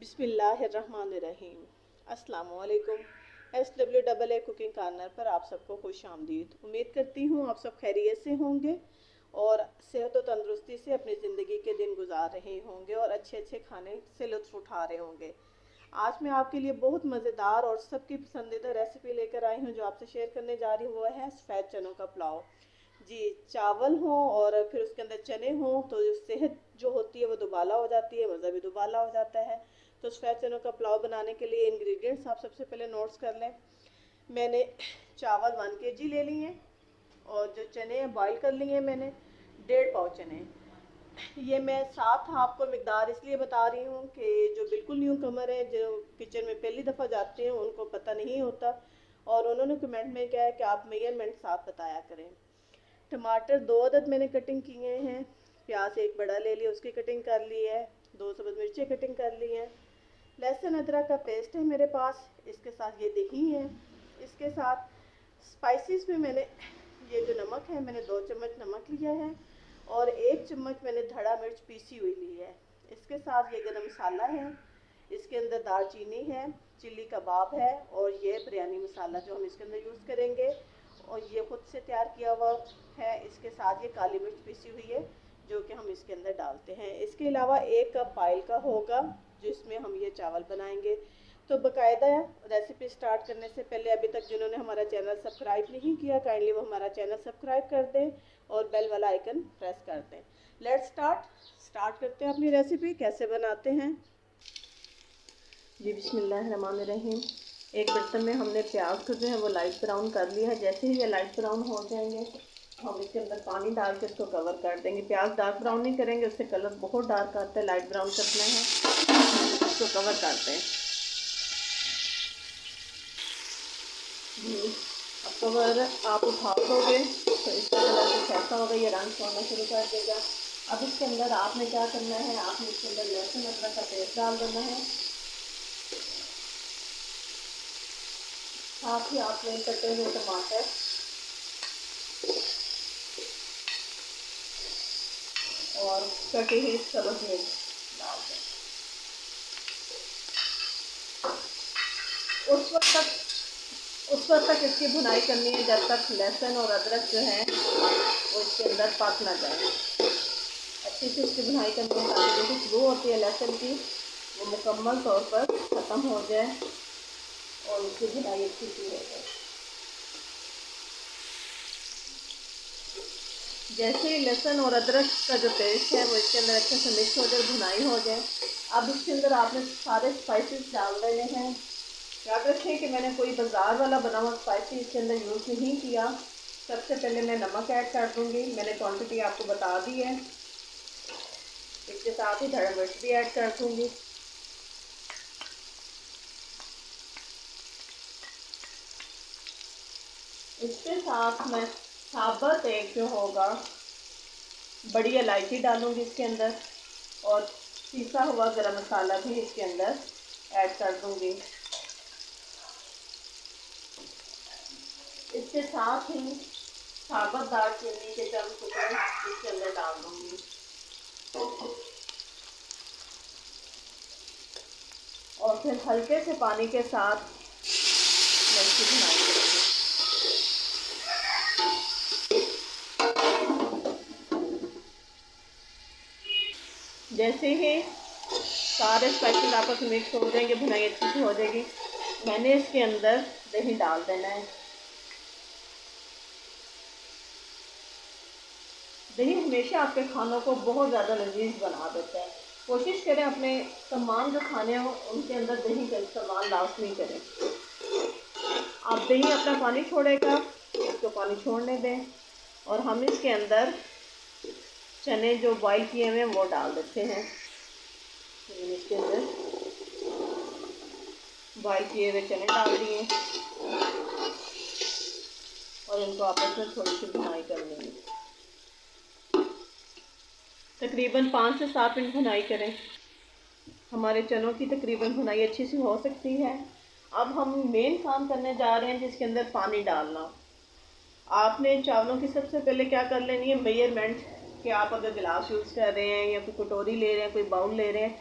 बिस्मिल्लाहिर्रहमानिर्रहीम। अस्सलामुअलैकुम। SWAA cooking corner पर आप सबको खुश आमदीद। उम्मीद करती हूँ आप सब खैरियत से होंगे और सेहत और तंदुरुस्ती से अपनी ज़िंदगी के दिन गुजार रहे होंगे और अच्छे अच्छे खाने से लुत्फ़ उठा रहे होंगे। आज मैं आपके लिए बहुत मज़ेदार और सबकी पसंदीदा रेसिपी लेकर आई हूँ जो आपसे शेयर करने जा रही हूँ। वो है सफ़ेद चनों का पुलाव। जी, चावल हों और फिर उसके अंदर चने हों तो सेहत जो होती है वो दुबाला हो जाती है, मज़ा भी दुबाला हो जाता है। तो सफ़ेद चनों का पुलाव बनाने के लिए इंग्रेडिएंट्स आप सबसे पहले नोट्स कर लें। मैंने चावल 1 kg ले लिए और जो चने हैं बॉईल कर लिए मैंने 1.5 पाव चने। ये मैं साथ आपको मिकदार इसलिए बता रही हूँ कि जो बिल्कुल न्यू कमर है, जो किचन में पहली दफ़ा जाते हैं, उनको पता नहीं होता और उन्होंने कमेंट में क्या है कि आप मेजरमेंट साथ बताया करें। टमाटर 2 अदद मैंने कटिंग किए हैं। प्याज एक बड़ा ले लिया, उसकी कटिंग कर ली है। 2 सब्ज़ मिर्ची कटिंग कर ली है। लहसुन अदरक का पेस्ट है मेरे पास। इसके साथ ये दही है। इसके साथ स्पाइसेस में मैंने ये जो नमक है, मैंने 2 चम्मच नमक लिया है और 1 चम्मच मैंने धड़ा मिर्च पीसी हुई ली है। इसके साथ ये गरम मसाला है, इसके अंदर दालचीनी है, चिल्ली कबाब है और ये बिरयानी मसाला जो हम इसके अंदर यूज़ करेंगे और ये खुद से तैयार किया हुआ है। इसके साथ ये काली मिर्च पीसी हुई है जो कि हम इसके अंदर डालते हैं। इसके अलावा 1 कप ऑयल का होगा जिसमें हम ये चावल बनाएंगे। तो बाकायदा रेसिपी स्टार्ट करने से पहले अभी तक जिन्होंने हमारा चैनल सब्सक्राइब नहीं किया, काइंडली वो हमारा चैनल सब्सक्राइब कर दें और बेल वाला आइकन प्रेस कर दें। लेट्स स्टार्ट करते हैं अपनी रेसिपी कैसे बनाते हैं। जी, बिस्मिल्लाहिर्रहमानिर्रहीम। एक बर्तन में हमने प्याज को जो है वो लाइट ब्राउन कर लिया है। जैसे ही ये लाइट ब्राउन हो जाएंगे हम इसके अंदर पानी डाल के इसको कवर कर देंगे। प्याज डार्क ब्राउन नहीं करेंगे, उससे कलर बहुत डार्क आता है, लाइट ब्राउन करना है। इसको कवर करते हैं। जी, अब कवर आप उठा दोगे तो इसका कलर कुछ ऐसा होगा, ये रंग छोड़ना शुरू कर देगा। अब इसके अंदर आपने क्या करना है, आपने इसके अंदर लहसुन अदरक का पेस्ट डाल देना है। साथ ही आपने कटे हुए टमाटर और कटी हुई सब्ज़ मिर्च डाल दें। उस वक्त तक इसकी भुनाई करनी है जब तक लहसुन और अदरक जो है वो इसके अंदर पक ना जाए। अच्छी से इसकी भुनाई करनी है ताकि जो खुशबू होती है लहसुन की वो मुकम्मल तौर पर ख़त्म हो जाए और इसकी भुनाई अच्छी सी हो जाए। जैसे ही लहसुन और अदरक का जो पेस्ट है वो इसके अंदर अच्छे से मिक्स हो जाए, भुनाई हो जाए, अब इसके अंदर आपने सारे स्पाइसेस डाल देने हैं। याद रखें कि मैंने कोई बाज़ार वाला बना हुआ स्पाइसी इसके अंदर यूज़ नहीं किया। सबसे पहले मैं नमक ऐड कर दूंगी, मैंने क्वांटिटी आपको बता दी है। इसके साथ ही धड़ा मिर्च भी ऐड कर दूंगी। इसके साथ मैं साबुत एक जो होगा बड़ी इलायची डालूंगी इसके अंदर और पिसा हुआ गरम मसाला भी इसके अंदर ऐड कर दूंगी। इसके साथ ही साबुत दालचीनी के चंद टुकड़े इसके अंदर डाल दूंगी और फिर हल्के से पानी के साथ मैं इसकी भुनाई करूँगी। जैसे ही सारे स्पाइसेस आपस में मिक्स हो जाएंगे, भुनाई अच्छी से हो जाएगी, मैंने इसके अंदर दही डाल देना है। दही हमेशा आपके खानों को बहुत ज़्यादा लजीज बना देता है। कोशिश करें अपने तमाम जो खाने हो उनके अंदर दही का इस्तेमाल लाजमी करें। आप दही अपना पानी छोड़ेगा, इसको पानी छोड़ने दें और हम इसके अंदर चने जो बॉईल किए हुए वो डाल देते हैं। इसके अंदर बॉईल किए हुए चने डाल दिए और इनको आपस में थोड़ी सी भुनाई कर लेंगे। तकरीबन 5 से 7 मिनट भुनाई करें। हमारे चनों की तकरीबन भुनाई अच्छी सी हो सकती है। अब हम मेन काम करने जा रहे हैं जिसके अंदर पानी डालना। आपने चावलों की सबसे पहले क्या कर लेनी है, मेजरमेंट कि आप अगर गिलास यूज़ कर रहे हैं या कोई कटोरी ले रहे हैं, कोई बाउल ले रहे हैं,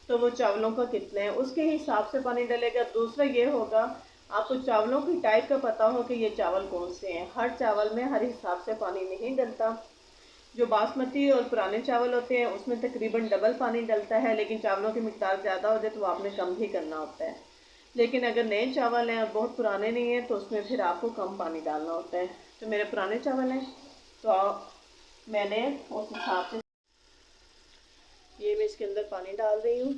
तो वो चावलों का कितना है उसके हिसाब से पानी डलेगा। दूसरा ये होगा, आपको चावलों की टाइप का पता हो कि ये चावल कौन से हैं। हर चावल में हर हिसाब से पानी नहीं डलता। जो बासमती और पुराने चावल होते हैं उसमें तकरीबन डबल पानी डलता है, लेकिन चावलों की मिकदार ज़्यादा हो जाए तो वो आपने कम ही करना होता है। लेकिन अगर नए चावल हैं और बहुत पुराने नहीं हैं तो उसमें फिर आपको कम पानी डालना होता है। तो मेरे पुराने चावल हैं तो मैंने उस हिसाब से ये मैं इसके अंदर पानी डाल रही हूँ।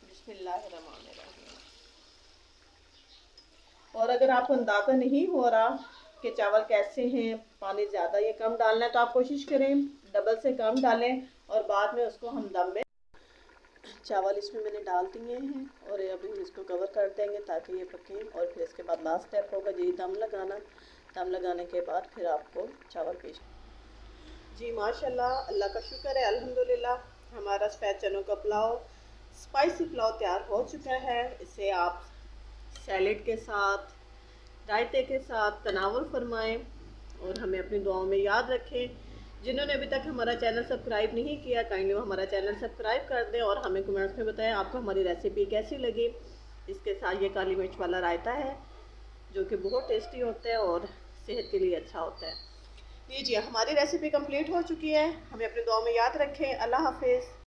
बिस्मिल्लाहिर्रहमानिर्रहीम। और अगर आपको अंदाज़ा नहीं हो रहा कि चावल कैसे हैं, पानी ज़्यादा या कम डालना है, तो आप कोशिश करें डबल से कम डालें और बाद में उसको हम दम में। चावल इसमें मैंने डाल दिए हैं और अभी इसको कवर कर देंगे ताकि ये पकें। और फिर इसके बाद लास्ट स्टेप होगा जी दम लगाना। दम लगाने के बाद फिर आपको चावल पेश। जी माशाल्लाह, अल्लाह का शुक्र है, अल्हम्दुलिल्लाह हमारा सफ़ेद चनों का पुलाव, स्पाइसी पुलाव तैयार हो चुका है। इसे आप सैलेड के साथ, रायते के साथ तनावुल फरमाएं और हमें अपनी दुआओं में याद रखें। जिन्होंने अभी तक हमारा चैनल सब्सक्राइब नहीं किया, काइंडली वो हमारा चैनल सब्सक्राइब कर दें और हमें कमेंट्स में बताएं आपको हमारी रेसिपी कैसी लगी। इसके साथ ये काली मिर्च वाला रायता है जो कि बहुत टेस्टी होता है और सेहत के लिए अच्छा होता है। लीजिए हमारी रेसिपी कंप्लीट हो चुकी है। हमें अपनी दुआओं में याद रखें। अल्लाह हाफिज़।